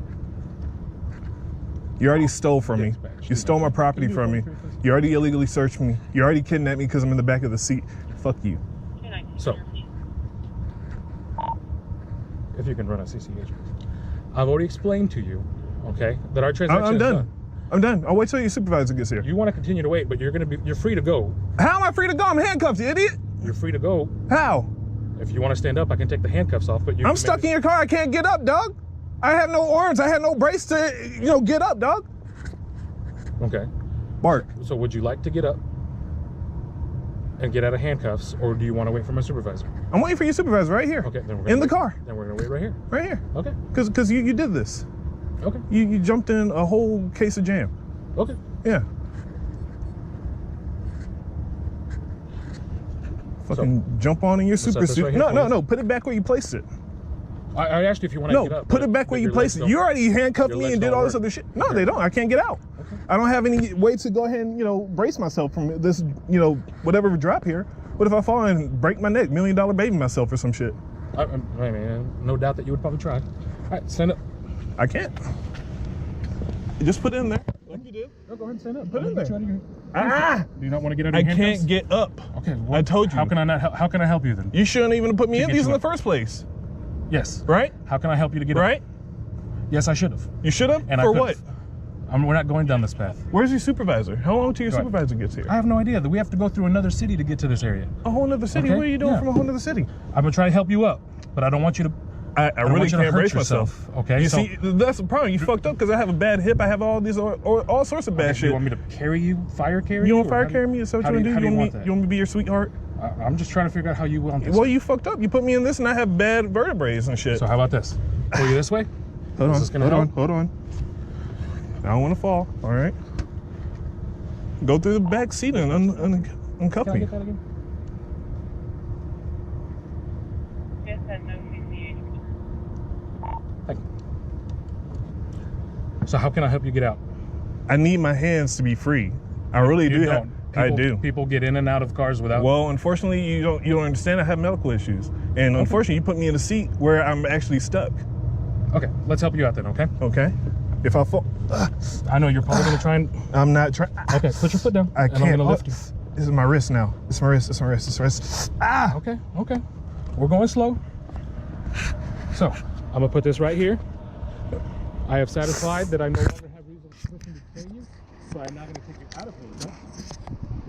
[SPEAKER 2] You already stole from me.
[SPEAKER 1] Dispatch.
[SPEAKER 2] You stole my property from me. You already illegally searched me. You already kidnapped me because I'm in the back of the seat. Fuck you.
[SPEAKER 1] So, if you can run a CCH, I've already explained to you, okay, that our transaction
[SPEAKER 2] I'm
[SPEAKER 1] is
[SPEAKER 2] done.
[SPEAKER 1] done.
[SPEAKER 2] I'm done. I'll wait till your supervisor gets here.
[SPEAKER 1] You want to continue to wait, but you're free to go.
[SPEAKER 2] How am I free to go? I'm handcuffed, you idiot.
[SPEAKER 1] You're free to go.
[SPEAKER 2] How?
[SPEAKER 1] If you want to stand up, I can take the handcuffs off, but
[SPEAKER 2] I'm stuck in your car. I can't get up, dog. I have no arms. I had no brace to, get up, dog.
[SPEAKER 1] Okay.
[SPEAKER 2] Bark.
[SPEAKER 1] So would you like to get up and get out of handcuffs, or do you want to wait for my supervisor?
[SPEAKER 2] I'm waiting for your supervisor right here.
[SPEAKER 1] Okay, then we're
[SPEAKER 2] in the
[SPEAKER 1] wait.
[SPEAKER 2] car.
[SPEAKER 1] Then we're gonna wait right here.
[SPEAKER 2] Right here.
[SPEAKER 1] Okay.
[SPEAKER 2] Because you did this.
[SPEAKER 1] Okay.
[SPEAKER 2] You jumped in a whole case of jam.
[SPEAKER 1] Okay.
[SPEAKER 2] Yeah. Fucking jump on in your
[SPEAKER 1] set
[SPEAKER 2] super
[SPEAKER 1] this
[SPEAKER 2] suit.
[SPEAKER 1] right here,
[SPEAKER 2] No.
[SPEAKER 1] please.
[SPEAKER 2] Put it back where you placed it.
[SPEAKER 1] I asked you if you want to
[SPEAKER 2] No,
[SPEAKER 1] get up.
[SPEAKER 2] put
[SPEAKER 1] but-
[SPEAKER 2] it back
[SPEAKER 1] but
[SPEAKER 2] where you
[SPEAKER 1] your
[SPEAKER 2] placed
[SPEAKER 1] legs
[SPEAKER 2] it. You
[SPEAKER 1] don't-
[SPEAKER 2] already handcuffed
[SPEAKER 1] your
[SPEAKER 2] me
[SPEAKER 1] legs
[SPEAKER 2] and did
[SPEAKER 1] don't
[SPEAKER 2] all this
[SPEAKER 1] work.
[SPEAKER 2] other shit. No,
[SPEAKER 1] Okay.
[SPEAKER 2] they don't. I can't get out.
[SPEAKER 1] Okay.
[SPEAKER 2] I don't have any way to go ahead and, brace myself from this, whatever drop here. What if I fall and break my neck, $1 million baby myself or some shit?
[SPEAKER 1] I mean, no doubt that you would probably try. All right, stand up.
[SPEAKER 2] I can't. Just put it in there like you did. do.
[SPEAKER 1] No, go ahead and stand up.
[SPEAKER 2] Put it in
[SPEAKER 1] Get
[SPEAKER 2] there.
[SPEAKER 1] you out of here.
[SPEAKER 2] Ah!
[SPEAKER 1] Do you not want to get out of
[SPEAKER 2] I
[SPEAKER 1] your handcuffs?
[SPEAKER 2] can't get up.
[SPEAKER 1] Okay, well,
[SPEAKER 2] I told you.
[SPEAKER 1] How can I not? How can I help you then?
[SPEAKER 2] You shouldn't even put me in
[SPEAKER 1] get
[SPEAKER 2] these
[SPEAKER 1] you
[SPEAKER 2] in the
[SPEAKER 1] up.
[SPEAKER 2] first place.
[SPEAKER 1] Yes.
[SPEAKER 2] Right?
[SPEAKER 1] How can I help you to get
[SPEAKER 2] Right?
[SPEAKER 1] up? Yes, I should have.
[SPEAKER 2] You should have?
[SPEAKER 1] And
[SPEAKER 2] For
[SPEAKER 1] I
[SPEAKER 2] what?
[SPEAKER 1] we're not going down this path.
[SPEAKER 2] Where's your supervisor? How long till your
[SPEAKER 1] Go ahead.
[SPEAKER 2] supervisor gets here?
[SPEAKER 1] I have no idea. We have to go through another city to get to this area.
[SPEAKER 2] A whole nother city?
[SPEAKER 1] Okay,
[SPEAKER 2] What are you doing
[SPEAKER 1] yeah.
[SPEAKER 2] from a whole nother city?
[SPEAKER 1] I'm gonna try to help you up, but I don't want you to.
[SPEAKER 2] I
[SPEAKER 1] don't
[SPEAKER 2] really
[SPEAKER 1] want you to
[SPEAKER 2] can't
[SPEAKER 1] hurt
[SPEAKER 2] brace
[SPEAKER 1] yourself,
[SPEAKER 2] myself.
[SPEAKER 1] okay?
[SPEAKER 2] You
[SPEAKER 1] So-
[SPEAKER 2] see, that's the problem. You fucked up because I have a bad hip. I have all these, all sorts of bad
[SPEAKER 1] Okay,
[SPEAKER 2] shit.
[SPEAKER 1] you want me to carry you, fire carry
[SPEAKER 2] You want
[SPEAKER 1] or
[SPEAKER 2] fire
[SPEAKER 1] how do
[SPEAKER 2] carry me? Is that what
[SPEAKER 1] how
[SPEAKER 2] you want
[SPEAKER 1] do
[SPEAKER 2] to
[SPEAKER 1] how
[SPEAKER 2] do?
[SPEAKER 1] do you
[SPEAKER 2] You
[SPEAKER 1] want
[SPEAKER 2] want
[SPEAKER 1] that?
[SPEAKER 2] me to be your sweetheart?
[SPEAKER 1] I'm just trying to figure out how you want this.
[SPEAKER 2] Well, you fucked up. You put me in this and I have bad vertebrae and shit.
[SPEAKER 1] So how about this? Pull you this way?
[SPEAKER 2] Hold
[SPEAKER 1] Is
[SPEAKER 2] on,
[SPEAKER 1] this gonna
[SPEAKER 2] hold on,
[SPEAKER 1] help?
[SPEAKER 2] hold on. I don't want to fall, all right? Go through the back seat and uncuff
[SPEAKER 1] Can I
[SPEAKER 2] me.
[SPEAKER 1] get that again?
[SPEAKER 6] Yes, and no CCH.
[SPEAKER 1] Thank you. So how can I help you get out?
[SPEAKER 2] I need my hands to be free. I really
[SPEAKER 1] You
[SPEAKER 2] do.
[SPEAKER 1] don't.
[SPEAKER 2] I do.
[SPEAKER 1] People get in and out of cars without.
[SPEAKER 2] Well, unfortunately, you don't understand. I have medical issues, and unfortunately, you put me in a seat where I'm actually stuck.
[SPEAKER 1] Okay, let's help you out then. Okay.
[SPEAKER 2] Okay, if I fall,
[SPEAKER 1] I know you're probably gonna try and.
[SPEAKER 2] I'm not trying.
[SPEAKER 1] Okay, put your foot down.
[SPEAKER 2] I
[SPEAKER 1] and
[SPEAKER 2] can't.
[SPEAKER 1] I'm gonna lift you.
[SPEAKER 2] This is my wrist now. It's my wrist. It's my wrist. It's my wrist. Ah!
[SPEAKER 1] Okay. Okay. We're going slow. So I'm gonna put this right here. I have satisfied that I no longer have reason to detain you, so I'm not gonna take you out of here.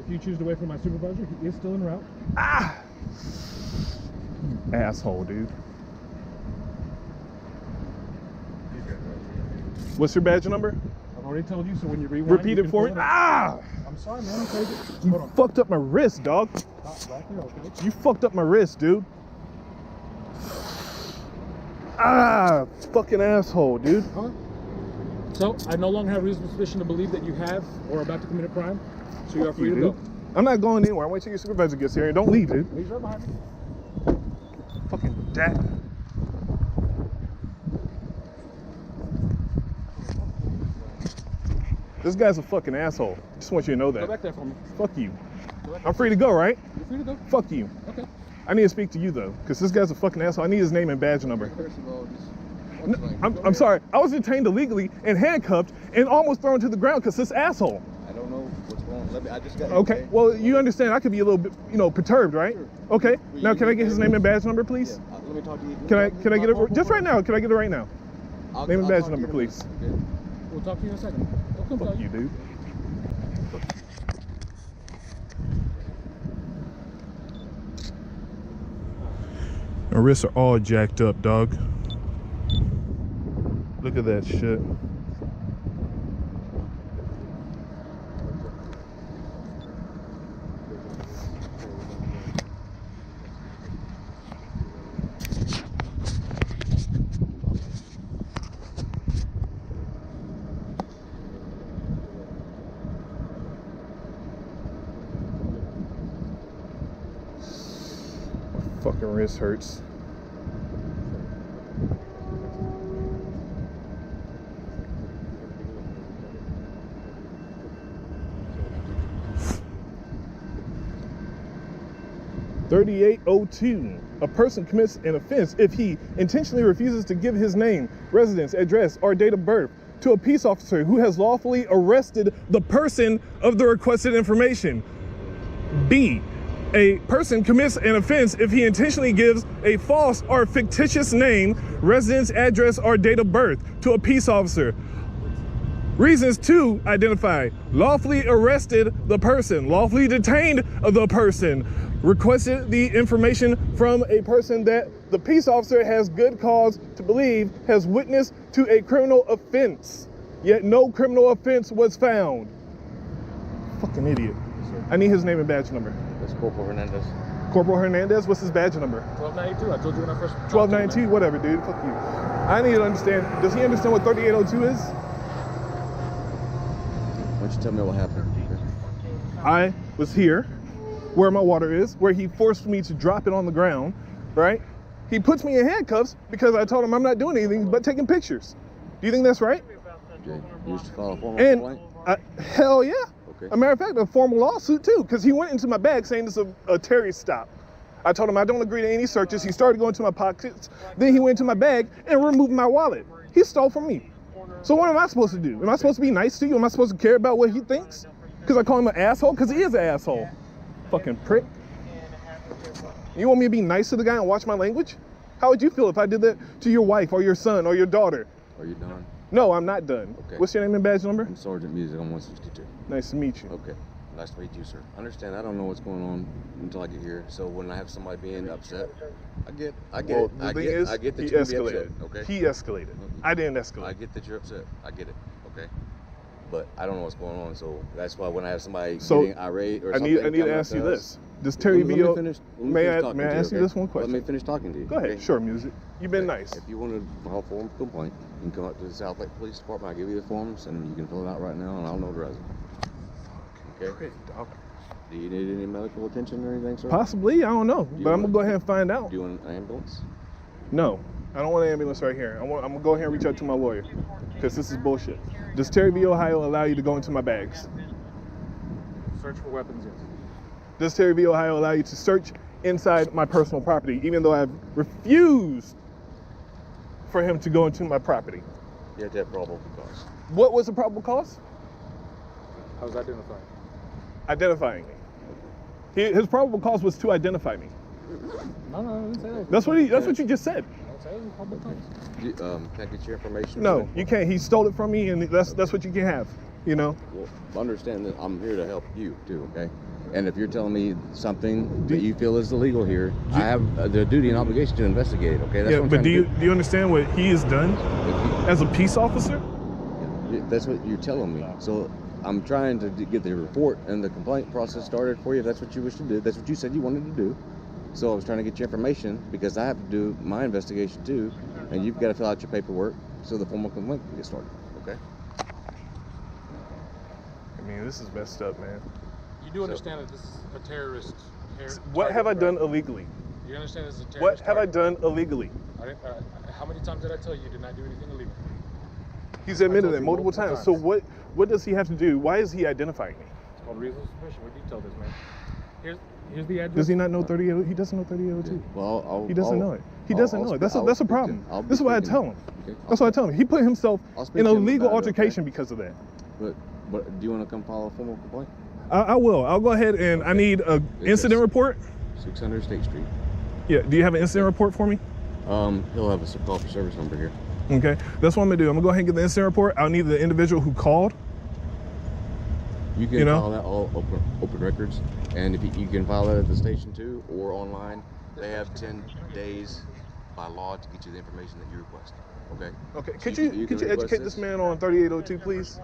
[SPEAKER 1] If you choose to wait for my supervisor, he is still en route.
[SPEAKER 2] Ah! Asshole, dude. What's your badge number?
[SPEAKER 1] I've already told you, so when you rewind,
[SPEAKER 2] Repeat
[SPEAKER 1] you
[SPEAKER 2] it
[SPEAKER 1] can
[SPEAKER 2] for
[SPEAKER 1] pull
[SPEAKER 2] me.
[SPEAKER 1] it up.
[SPEAKER 2] Ah!
[SPEAKER 1] I'm sorry, man. I'm crazy.
[SPEAKER 2] You
[SPEAKER 1] Hold on.
[SPEAKER 2] fucked up my wrist, dog.
[SPEAKER 1] Stop right there, okay?
[SPEAKER 2] You fucked up my wrist, dude. Ah! Fucking asshole, dude.
[SPEAKER 1] Huh? So I no longer have reasonable suspicion to believe that you have or are about to commit a crime. So you are free to go.
[SPEAKER 2] I'm not going anywhere. I'm waiting till your supervisor gets here. Don't leave, dude.
[SPEAKER 1] He's right behind me.
[SPEAKER 2] Fucking dad. This guy's a fucking asshole. Just want you to know
[SPEAKER 1] Go
[SPEAKER 2] that.
[SPEAKER 1] back there for me.
[SPEAKER 2] Fuck you.
[SPEAKER 1] Go back
[SPEAKER 2] I'm free to go, right?
[SPEAKER 1] You're free to go.
[SPEAKER 2] Fuck you.
[SPEAKER 1] Okay.
[SPEAKER 2] I need to speak to you though, because this guy's a fucking asshole. I need his name and badge number.
[SPEAKER 7] First of all,
[SPEAKER 2] I'm sorry. I was detained illegally and handcuffed and almost thrown to the ground because this asshole.
[SPEAKER 7] I don't know what's going on. I just got here,
[SPEAKER 2] Okay. Well, you understand I could be a little bit, perturbed, right?
[SPEAKER 7] Sure.
[SPEAKER 2] Okay.
[SPEAKER 7] Well,
[SPEAKER 2] Now,
[SPEAKER 7] you
[SPEAKER 2] can I
[SPEAKER 7] need
[SPEAKER 2] get his
[SPEAKER 7] to-
[SPEAKER 2] name and badge number, please?
[SPEAKER 7] Yeah, let me talk to you.
[SPEAKER 2] Can I get it just right now? Can I get it right now? Name and badge number, please.
[SPEAKER 7] Okay.
[SPEAKER 1] We'll talk to you in a second. Don't come
[SPEAKER 2] Fuck
[SPEAKER 1] down.
[SPEAKER 2] you, dude. My wrists are all jacked up, dog. Look at that shit. My fucking wrist hurts. (3802). A person commits an offense if he intentionally refuses to give his name, residence, address, or date of birth to a peace officer who has lawfully arrested the person of the requested information. B. A person commits an offense if he intentionally gives a false or fictitious name, residence, address, or date of birth to a peace officer. Reasons to identify: lawfully arrested the person, lawfully detained the person, requested the information from a person that the peace officer has good cause to believe has witnessed to a criminal offense, yet no criminal offense was found. Fucking idiot. I need his name and badge number.
[SPEAKER 7] That's Corporal Hernandez.
[SPEAKER 2] Corporal Hernandez, what's his badge number?
[SPEAKER 1] 1292. I told you when I first.
[SPEAKER 2] 1292, whatever, dude. Fuck you. I need to understand. Does he understand what 3802 is?
[SPEAKER 7] Why don't you tell me what happened?
[SPEAKER 2] I was here, where my water is, where he forced me to drop it on the ground, right? He puts me in handcuffs because I told him I'm not doing anything but taking pictures. Do you think that's right?
[SPEAKER 7] Okay. You used to file a formal
[SPEAKER 2] And
[SPEAKER 7] complaint?
[SPEAKER 2] hell yeah.
[SPEAKER 7] Okay.
[SPEAKER 2] As a matter of fact, a formal lawsuit too, because he went into my bag saying it's a Terry stop. I told him I don't agree to any searches. He started going to my pockets. Then he went into my bag and removed my wallet. He stole from me. So what am I supposed to do? Am I supposed to be nice to you? Am I supposed to care about what he thinks? Because I call him an asshole? Because he is an asshole. Fucking prick. You want me to be nice to the guy and watch my language? How would you feel if I did that to your wife or your son or your daughter?
[SPEAKER 7] Are you done?
[SPEAKER 2] No, I'm not done.
[SPEAKER 7] Okay.
[SPEAKER 2] What's your name and badge number?
[SPEAKER 7] I'm Sergeant Music. I'm 162.
[SPEAKER 2] Nice to meet you.
[SPEAKER 7] Okay. Nice to meet you, sir. Understand, I don't know what's going on until I get here. So when I have somebody being upset, I get
[SPEAKER 2] Well, the thing is,
[SPEAKER 7] I get that
[SPEAKER 2] he
[SPEAKER 7] you're gonna be
[SPEAKER 2] escalated.
[SPEAKER 7] upset. Okay.
[SPEAKER 2] He escalated. I didn't escalate.
[SPEAKER 7] I get that you're upset. I get it. Okay. But I don't know what's going on, so that's why when I have somebody getting irate or something,
[SPEAKER 2] I need to ask you this. Does Terry Vio, may I ask you this one question?
[SPEAKER 7] Let me finish talking to you.
[SPEAKER 2] Go ahead.
[SPEAKER 7] Okay?
[SPEAKER 2] Sure, Music. You've been nice.
[SPEAKER 7] If you want to file a form of complaint, you can come up to the South Lake Police Department. I'll give you the forms, and you can fill it out right now, and I'll notarize it. Okay?
[SPEAKER 2] Great, dog.
[SPEAKER 7] Do you need any medical attention or anything, sir?
[SPEAKER 2] Possibly, I don't know, but I'm gonna go ahead and find out.
[SPEAKER 7] Do you want an ambulance?
[SPEAKER 2] No, I don't want an ambulance right here. I'm gonna go ahead and reach out to my lawyer, because this is bullshit. Does Terry V, Ohio allow you to go into my bags?
[SPEAKER 1] Search for weapons, yes.
[SPEAKER 2] Does Terry V, Ohio allow you to search inside my personal property, even though I've refused for him to go into my property?
[SPEAKER 7] You have to have probable cause.
[SPEAKER 2] What was the probable cause?
[SPEAKER 1] I was identifying.
[SPEAKER 2] Identifying me. His probable cause was to identify me.
[SPEAKER 1] No, I didn't say that.
[SPEAKER 2] That's what you just said.
[SPEAKER 1] I didn't say it was a public place.
[SPEAKER 7] Can I get your information?
[SPEAKER 2] No, you can't. He stole it from me, and that's what you can have. You know.
[SPEAKER 7] Well, understand that I'm here to help you too, okay? And if you're telling me something that you feel is illegal here, I have the duty and obligation to investigate it, okay? That's
[SPEAKER 2] Yeah,
[SPEAKER 7] what I'm
[SPEAKER 2] but
[SPEAKER 7] trying to
[SPEAKER 2] do you understand what he has done as a peace officer?
[SPEAKER 7] That's what you're telling me. So I'm trying to get the report and the complaint process started for you. If that's what you wish to do. That's what you said you wanted to do. So I was trying to get your information because I have to do my investigation too, and you've got to fill out your paperwork so the formal complaint can get started. Okay?
[SPEAKER 2] I mean, this is messed up, man.
[SPEAKER 1] You do understand that this is a terrorist.
[SPEAKER 2] What have I done illegally?
[SPEAKER 1] You understand this is a terrorist?
[SPEAKER 2] What have I done illegally?
[SPEAKER 1] How many times did I tell you did not do anything illegal?
[SPEAKER 2] He's admitted
[SPEAKER 1] told
[SPEAKER 2] it
[SPEAKER 1] you
[SPEAKER 2] multiple times. So what does he have to do? Why is he identifying me?
[SPEAKER 1] It's called reasonable suspicion. We detailed this, man. Here's the address.
[SPEAKER 2] Does he not know 38? He doesn't know 3802.
[SPEAKER 7] Well,
[SPEAKER 2] he doesn't know it. He doesn't know it. That's a problem. This is what I tell him.
[SPEAKER 7] Okay?
[SPEAKER 2] That's what I tell him. He put himself in a legal altercation because of that.
[SPEAKER 7] But do you want to come file a formal complaint?
[SPEAKER 2] I will. I'll go ahead and I need an incident report.
[SPEAKER 7] 600 State Street.
[SPEAKER 2] Yeah. Do you have an incident report for me?
[SPEAKER 7] He'll have a call for service number here.
[SPEAKER 2] Okay. That's what I'm gonna do. I'm gonna go ahead and get the incident report. I'll need the individual who called.
[SPEAKER 7] You can file that all open records, and if you can file that at the station too or online. They have 10 days by law to get you the information that you request. Okay.
[SPEAKER 2] Okay. Could you educate this man on 3802, please?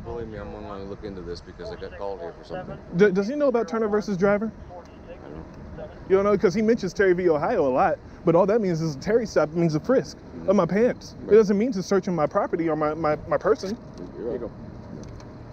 [SPEAKER 7] Believe me, I'm going to look into this because I got called here for something.
[SPEAKER 2] Does he know about Turner versus Driver?
[SPEAKER 7] I don't know.
[SPEAKER 2] You don't know, because he mentions Terry v. Ohio a lot, but all that means is a Terry stop means a frisk of my pants. Right. It doesn't mean to search in my property or my person.
[SPEAKER 7] You're right.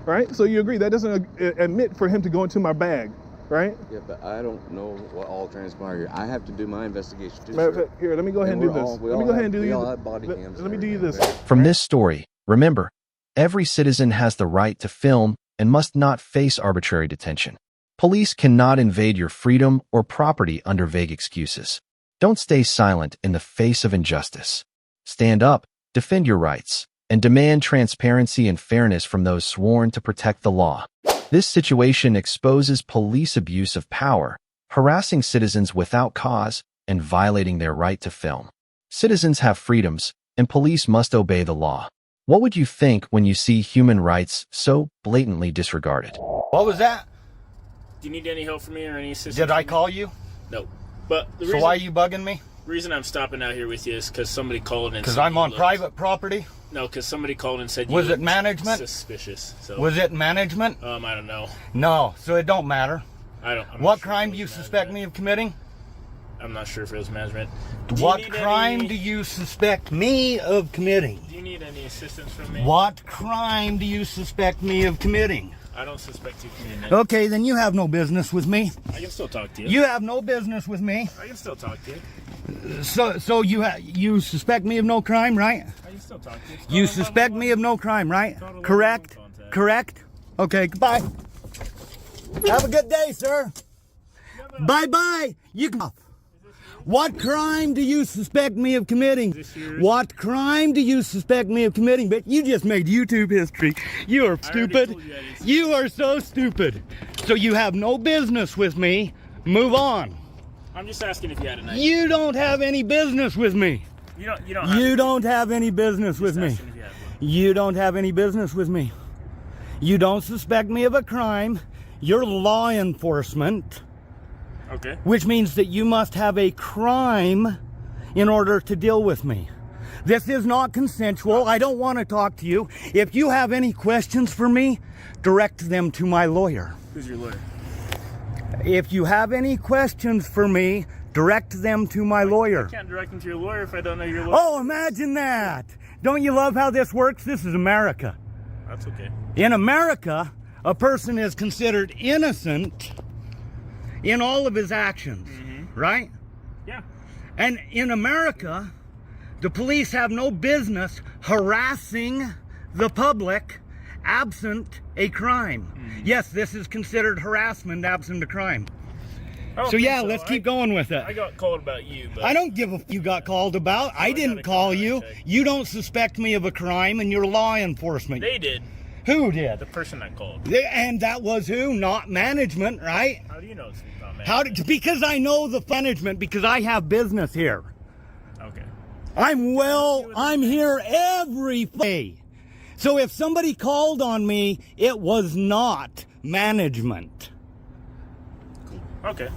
[SPEAKER 2] Right? So you agree that doesn't admit for him to go into my bag, right?
[SPEAKER 7] Yeah, but I don't know what all transpired here. I have to do my investigation too.
[SPEAKER 2] Matter of fact, here, let me go ahead and do this. Let me go ahead and do Let me do you this.
[SPEAKER 5] From this story, remember, every citizen has the right to film and must not face arbitrary detention. Police cannot invade your freedom or property under vague excuses. Don't stay silent in the face of injustice. Stand up, defend your rights, and demand transparency and fairness from those sworn to protect the law. This situation exposes police abuse of power, harassing citizens without cause, and violating their right to film. Citizens have freedoms, and police must obey the law. What would you think when you see human rights so blatantly disregarded?
[SPEAKER 3] What was that?
[SPEAKER 8] Do you need any help from me or any assistance?
[SPEAKER 3] Did I call you?
[SPEAKER 8] No. But the
[SPEAKER 3] so why are you bugging me?
[SPEAKER 8] Reason I'm stopping out here with you is because somebody called and
[SPEAKER 3] because I'm on private property.
[SPEAKER 8] No, because somebody called and said you
[SPEAKER 3] was it management?
[SPEAKER 8] Suspicious. So
[SPEAKER 3] was it management?
[SPEAKER 8] I don't know.
[SPEAKER 3] No, so it don't matter. What crime do you suspect me of committing?
[SPEAKER 8] I'm not sure if it was management.
[SPEAKER 3] What crime do you suspect me of committing?
[SPEAKER 8] Do you need any assistance from me?
[SPEAKER 3] What crime do you suspect me of committing?
[SPEAKER 8] I don't suspect you committing it.
[SPEAKER 3] Okay, then you have no business with me.
[SPEAKER 8] I can still talk to you.
[SPEAKER 3] You have no business with me.
[SPEAKER 8] I can still talk to you.
[SPEAKER 3] So you suspect me of no crime, right?
[SPEAKER 8] I can still talk to you.
[SPEAKER 3] You suspect me of no crime, right? Correct? Correct? Okay, goodbye. Have a good day, sir. Bye-bye. You can... What crime do you suspect me of committing? What crime do you suspect me of committing? But you just made YouTube history. You are stupid. You are so stupid. So you have no business with me. Move on.
[SPEAKER 8] I'm just asking if you had a name.
[SPEAKER 3] You don't have any business with me.
[SPEAKER 8] You don't
[SPEAKER 3] have any business with me. You don't have any business with me. You don't suspect me of a crime. You're law enforcement.
[SPEAKER 8] Okay.
[SPEAKER 3] Which means that you must have a crime in order to deal with me. This is not consensual. I don't want to talk to you. If you have any questions for me, direct them to my lawyer.
[SPEAKER 8] Who's your lawyer?
[SPEAKER 3] If you have any questions for me, direct them to my lawyer.
[SPEAKER 8] I can't direct them to your lawyer if I don't know your lawyer.
[SPEAKER 3] Oh, imagine that. Don't you love how this works? This is America.
[SPEAKER 8] That's okay.
[SPEAKER 3] In America, a person is considered innocent in all of his actions, right?
[SPEAKER 8] Yeah.
[SPEAKER 3] And in America, the police have no business harassing the public absent a crime. Yes, this is considered harassment absent a crime. So yeah, let's keep going with it.
[SPEAKER 8] I got called about you, but
[SPEAKER 3] I don't give a you got called about. I didn't call you. You don't suspect me of a crime and you're law enforcement.
[SPEAKER 8] they did.
[SPEAKER 3] Who did?
[SPEAKER 8] The person that called.
[SPEAKER 3] And that was who? Not management, right?
[SPEAKER 8] How do you know it's not management?
[SPEAKER 3] How did? Because I know the management, because I have business here.
[SPEAKER 8] Okay.
[SPEAKER 3] I'm here every day. So if somebody called on me, it was not management.
[SPEAKER 8] Okay.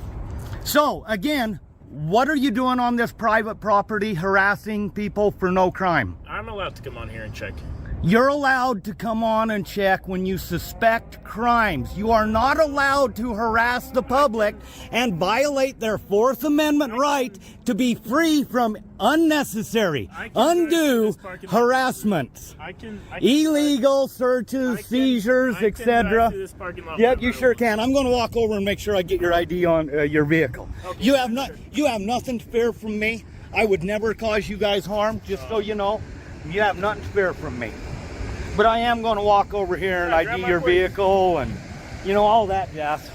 [SPEAKER 3] So again, what are you doing on this private property harassing people for no crime?
[SPEAKER 8] I'm allowed to come on here and check.
[SPEAKER 3] You're allowed to come on and check when you suspect crimes. You are not allowed to harass the public and violate their Fourth Amendment right to be free from unnecessary, undue harassment. Illegal searches, seizures, etc. Yep, you sure can. I'm going to walk over and make sure I get your ID on your vehicle.
[SPEAKER 8] Okay.
[SPEAKER 3] You have nothing to fear from me. I would never cause you guys harm, just so you know. You have nothing to fear from me. But I am going to walk over here and ID your vehicle and, you know, all that jazz.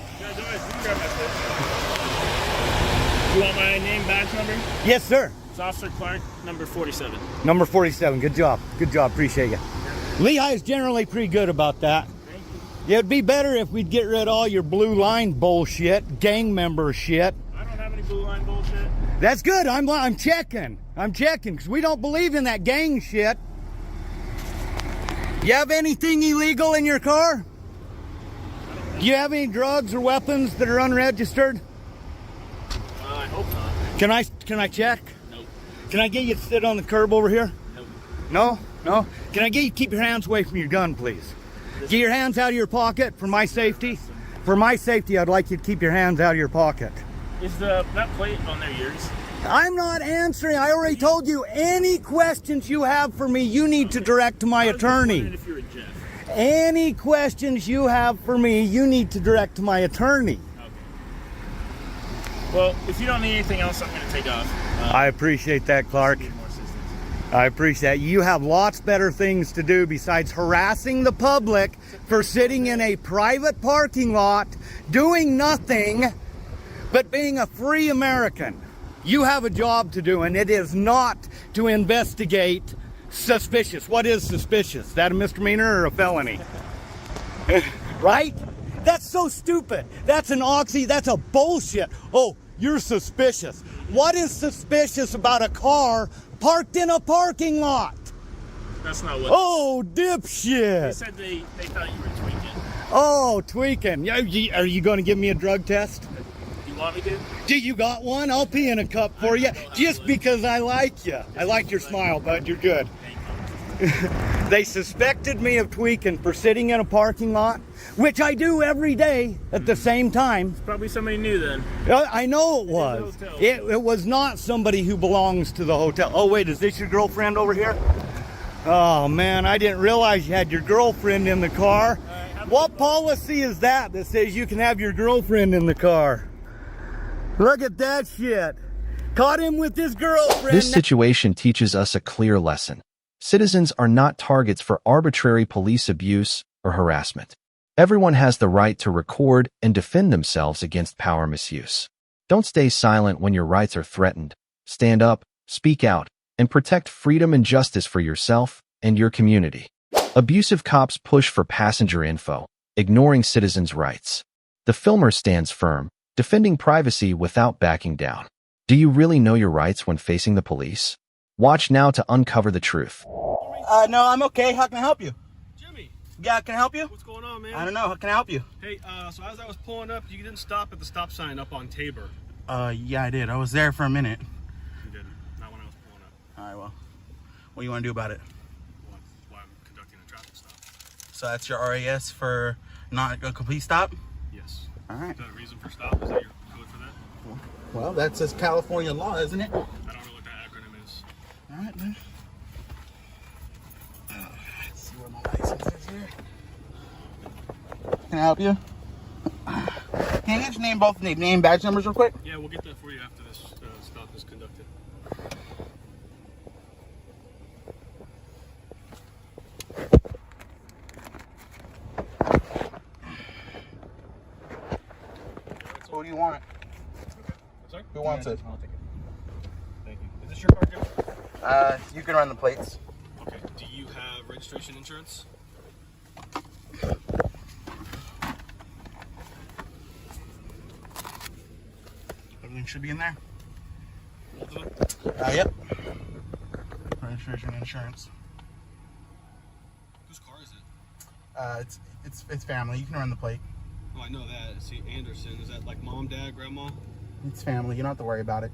[SPEAKER 8] You want my name, badge number?
[SPEAKER 3] Yes, sir.
[SPEAKER 8] It's Officer Clark, number 47.
[SPEAKER 3] Number 47. Good job. Good job. Appreciate you. Lehigh is generally pretty good about that.
[SPEAKER 8] Thank you.
[SPEAKER 3] It'd be better if we'd get rid of all your blue line bullshit, gang member shit.
[SPEAKER 8] I don't have any blue line bullshit.
[SPEAKER 3] That's good. I'm checking. I'm checking because we don't believe in that gang shit. You have anything illegal in your car? Do you have any drugs or weapons that are unregistered?
[SPEAKER 8] I hope not.
[SPEAKER 3] Can I check?
[SPEAKER 8] Nope.
[SPEAKER 3] Can I get you to sit on the curb over here?
[SPEAKER 8] Nope.
[SPEAKER 3] No? No? Can I get you to keep your hands away from your gun, please? Get your hands out of your pocket for my safety. For my safety, I'd like you to keep your hands out of your pocket.
[SPEAKER 8] Is that plate on there yours?
[SPEAKER 3] I'm not answering. I already told you any questions you have for me, you need to direct to my attorney.
[SPEAKER 8] If you're a Jeff.
[SPEAKER 3] Any questions you have for me, you need to direct to my attorney.
[SPEAKER 8] Okay. Well, if you don't need anything else, I'm going to take off.
[SPEAKER 3] I appreciate that, Clark.
[SPEAKER 8] Need more assistance.
[SPEAKER 3] I appreciate that. You have lots better things to do besides harassing the public for sitting in a private parking lot, doing nothing but being a free American. You have a job to do, and it is not to investigate suspicious. What is suspicious? Is that a misdemeanor or a felony? Right? That's so stupid. That's an oxy. That's a bullshit. Oh, you're suspicious. What is suspicious about a car parked in a parking lot?
[SPEAKER 8] That's not what.
[SPEAKER 3] Oh, dipshit.
[SPEAKER 8] They said they thought you were tweaking.
[SPEAKER 3] Oh, tweaking. Are you going to give me a drug test?
[SPEAKER 8] You want me to?
[SPEAKER 3] Do you got one? I'll pee in a cup for you, just because I like you. I like your smile, bud. You're good. They suspected me of tweaking for sitting in a parking lot, which I do every day at the same time.
[SPEAKER 8] Probably somebody new then.
[SPEAKER 3] I know it was. It was not somebody who belongs to the hotel. Oh, wait, is this your girlfriend over here? Oh, man, I didn't realize you had your girlfriend in the car. What policy is that says you can have your girlfriend in the car? Look at that shit. Caught him with his girlfriend.
[SPEAKER 5] This situation teaches us a clear lesson. Citizens are not targets for arbitrary police abuse or harassment. Everyone has the right to record and defend themselves against power misuse. Don't stay silent when your rights are threatened. Stand up, speak out, and protect freedom and justice for yourself and your community. Abusive cops push for passenger info, ignoring citizens' rights. The filmer stands firm, defending privacy without backing down. Do you really know your rights when facing the police? Watch now to uncover the truth.
[SPEAKER 3] No, I'm okay. How can I help you?
[SPEAKER 4] Jimmy,
[SPEAKER 3] Yeah, can I help you?
[SPEAKER 4] what's going on, man?
[SPEAKER 3] I don't know. How can I help you?
[SPEAKER 4] Hey, so as I was pulling up, you didn't stop at the stop sign up on Tabor.
[SPEAKER 3] Yeah, I did. I was there for a minute.
[SPEAKER 4] You didn't. Not when I was pulling up.
[SPEAKER 3] All right, well, what do you want to do about it?
[SPEAKER 4] Well, that's why I'm conducting a traffic stop.
[SPEAKER 3] So that's your RAS for not a complete stop?
[SPEAKER 4] Yes.
[SPEAKER 3] All right.
[SPEAKER 4] Is that a reason for stop? Is that your code for that?
[SPEAKER 3] Well, that's just California law, isn't it?
[SPEAKER 4] I don't know what that acronym is.
[SPEAKER 3] All right, then. Let's see where my license is here. Can I help you? Can you just name both name badge numbers real quick?
[SPEAKER 4] Yeah, we'll get that for you after this stop is conducted.
[SPEAKER 3] Who do you want?
[SPEAKER 4] Sorry?
[SPEAKER 3] Who wants it?
[SPEAKER 4] I'll take it. Thank you. Is this your car, Jimmy?
[SPEAKER 3] You can run the plates.
[SPEAKER 4] Okay. Do you have registration insurance?
[SPEAKER 3] Everything should be in there.
[SPEAKER 4] Both of them?
[SPEAKER 3] Yep. Registration, insurance.
[SPEAKER 4] Whose car is it?
[SPEAKER 3] It's family. You can run the plate.
[SPEAKER 4] Oh, I know that. See, Anderson. Is that like mom, dad, grandma?
[SPEAKER 3] It's family. You don't have to worry about it.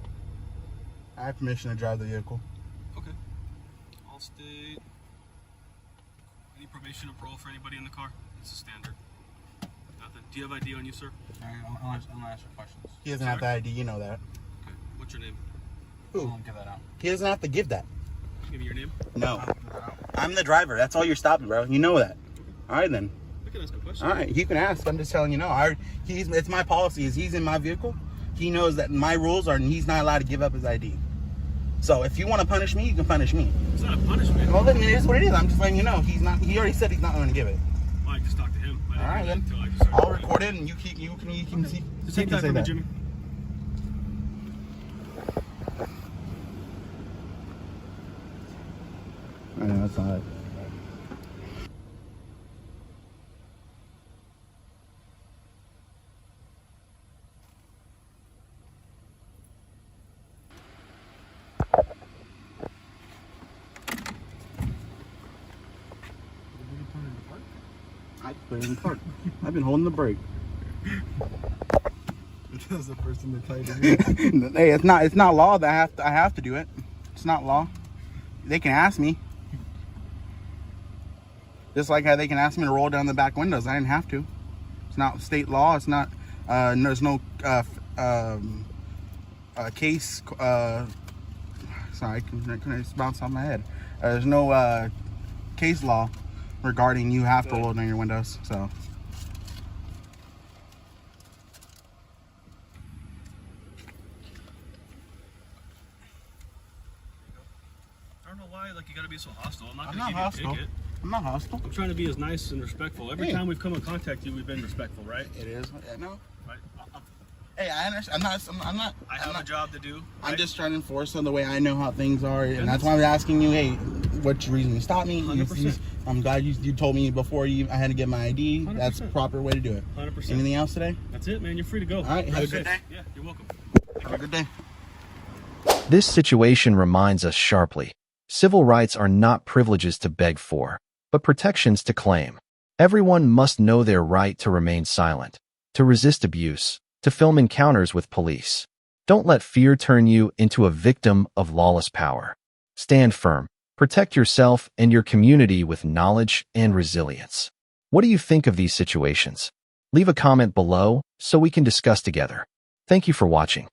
[SPEAKER 3] I have permission to drive the vehicle.
[SPEAKER 4] Okay. Allstate. Any probation or parole for anybody in the car? It's a standard. Nothing. Do you have ID on you, sir? I'm gonna ask you questions.
[SPEAKER 3] He doesn't have the ID. You know that.
[SPEAKER 4] Okay. What's your name?
[SPEAKER 3] Who?
[SPEAKER 4] I won't give that out.
[SPEAKER 3] He doesn't have to give that.
[SPEAKER 4] Give me your name.
[SPEAKER 3] No.
[SPEAKER 4] I won't give that out.
[SPEAKER 3] I'm the driver. That's all you're stopping, bro. You know that. All right, then.
[SPEAKER 4] I can ask a question.
[SPEAKER 3] All right, you can ask. I'm just telling you no. It's my policy. Is he's in my vehicle, he knows that my rules are he's not allowed to give up his ID. So if you want to punish me, you can punish me.
[SPEAKER 4] It's not a punishment.
[SPEAKER 3] Well, then it is what it is. I'm just letting you know he's not. He already said he's not going to give it.
[SPEAKER 4] Well, I just talked to him.
[SPEAKER 3] All right, then. I'll record it, and you can see.
[SPEAKER 4] Take that from me, Jimmy.
[SPEAKER 3] I know that's not it. I put it in park. I've been holding the brake.
[SPEAKER 2] That's the person that tied it.
[SPEAKER 3] Hey, it's not law that I have to do it. It's not law. They can ask me. Just like how they can ask me to roll down the back windows. I didn't have to. It's not state law. It's not. There's no case. Sorry, I just bounced off my head. There's no case law regarding you have to roll down your windows. So.
[SPEAKER 4] I don't know why, like, you gotta be so hostile. I'm not
[SPEAKER 3] I'm
[SPEAKER 4] gonna
[SPEAKER 3] not
[SPEAKER 4] give you a
[SPEAKER 3] hostile.
[SPEAKER 4] ticket.
[SPEAKER 3] I'm not hostile.
[SPEAKER 4] I'm trying to be as nice and respectful. Every
[SPEAKER 3] Hey.
[SPEAKER 4] time we've come in contact with you, we've been respectful, right?
[SPEAKER 3] It is. No.
[SPEAKER 4] Right?
[SPEAKER 3] Hey, I understand. I'm not.
[SPEAKER 4] I have a job to do.
[SPEAKER 3] I'm
[SPEAKER 4] right?
[SPEAKER 3] just trying to enforce the way I know how things are, and
[SPEAKER 4] And
[SPEAKER 3] that's why I'm asking you. Hey, what's your reason to stop me?
[SPEAKER 4] 100%.
[SPEAKER 3] I'm glad you told me before I had to get my ID.
[SPEAKER 4] 100%.
[SPEAKER 3] That's the proper way to do it.
[SPEAKER 4] 100%.
[SPEAKER 3] Anything else today?
[SPEAKER 4] That's it, man. You're free to go.
[SPEAKER 3] All right. Have a good day.
[SPEAKER 4] Yeah, you're welcome.
[SPEAKER 3] Have a good day.
[SPEAKER 5] This situation reminds us sharply. Civil rights are not privileges to beg for, but protections to claim. Everyone must know their right to remain silent, to resist abuse, to film encounters with police. Don't let fear turn you into a victim of lawless power. Stand firm. Protect yourself and your community with knowledge and resilience. What do you think of these situations? Leave a comment below so we can discuss together. Thank you for watching.